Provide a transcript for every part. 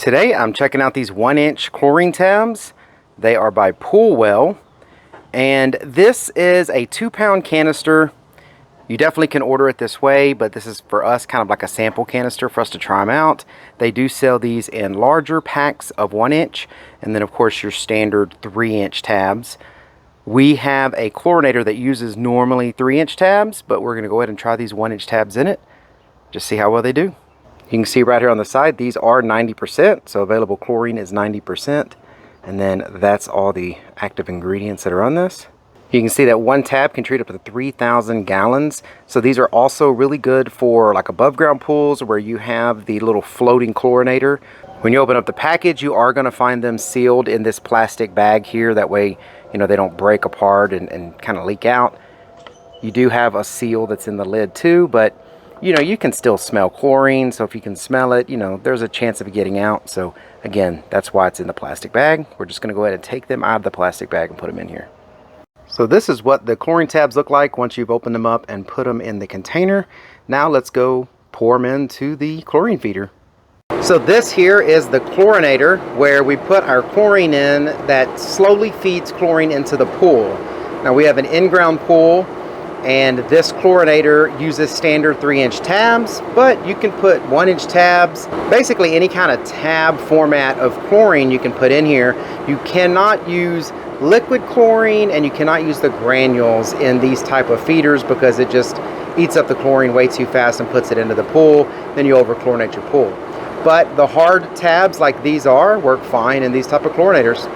Today I'm checking out these 1-inch chlorine tabs. They are by Poolwell, and this is a 2-pound canister. You definitely can order it this way, but this is for us kind of like a sample canister for us to try them out. They do sell these in larger packs of 1-inch, and then of course your standard 3-inch tabs. We have a chlorinator that uses normally 3-inch tabs, but we're going to go ahead and try these 1-inch tabs in it. Just see how well they do. You can see right here on the side, these are 90%, so available chlorine is 90%. And then that's all the active ingredients that are on this. You can see that one tab can treat up to 3,000 gallons. So these are also really good for like above ground pools where you have the little floating chlorinator. When you open up the package, you are going to find them sealed in this plastic bag here. That way, you know, they don't break apart and kind of leak out. You do have a seal that's in the lid too, but you know, you can still smell chlorine, so if you can smell it, you know, there's a chance of it getting out. So again, that's why it's in the plastic bag. We're just going to go ahead and take them out of the plastic bag and put them in here. So this is what the chlorine tabs look like once you've opened them up and put them in the container. Now let's go pour them into the chlorine feeder. So this here is the chlorinator where we put our chlorine in that slowly feeds chlorine into the pool. Now we have an in-ground pool, and this chlorinator uses standard 3-inch tabs, but you can put 1-inch tabs. Basically any kind of tab format of chlorine you can put in here. You cannot use liquid chlorine and you cannot use the granules in these type of feeders because it just eats up the chlorine way too fast and puts it into the pool. Then you over-chlorinate your pool. But the hard tabs like these work fine in these type of chlorinators.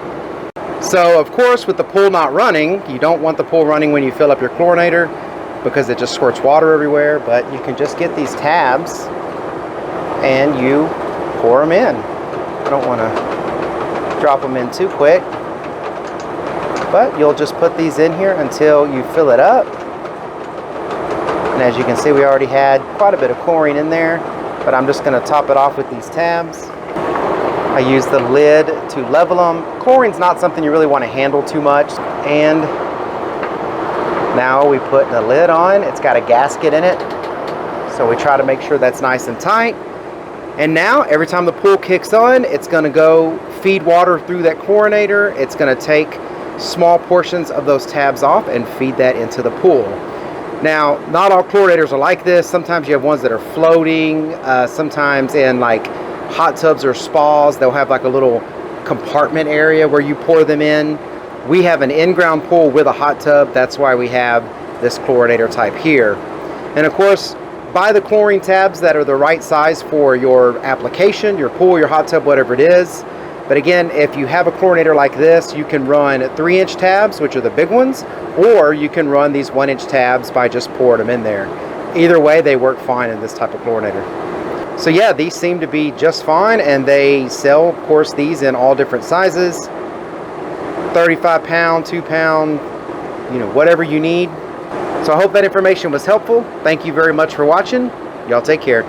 So of course, with the pool not running, you don't want the pool running when you fill up your chlorinator because it just squirts water everywhere, but you can just get these tabs and you pour them in. I don't want to drop them in too quick, but you'll just put these in here until you fill it up. And as you can see, we already had quite a bit of chlorine in there, but I'm just going to top it off with these tabs. I use the lid to level them. Chlorine's not something you really want to handle too much. And now we put the lid on. It's got a gasket in it, so we try to make sure that's nice and tight. And now every time the pool kicks on, it's going to go feed water through that chlorinator. It's going to take small portions of those tabs off and feed that into the pool. Now, not all chlorinators are like this. Sometimes you have ones that are floating. Sometimes in like hot tubs or spas, they'll have like a little compartment area where you pour them in. We have an in-ground pool with a hot tub. That's why we have this chlorinator type here. And of course, buy the chlorine tabs that are the right size for your application, your pool, your hot tub, whatever it is. But again, if you have a chlorinator like this, you can run 3-inch tabs, which are the big ones, or you can run these 1-inch tabs by just pouring them in there. Either way, they work fine in this type of chlorinator. So yeah, these seem to be just fine, and they sell, of course, these in all different sizes. 35 pound, 2 pound, you know, whatever you need. So I hope that information was helpful. Thank you very much for watching. Y'all take care.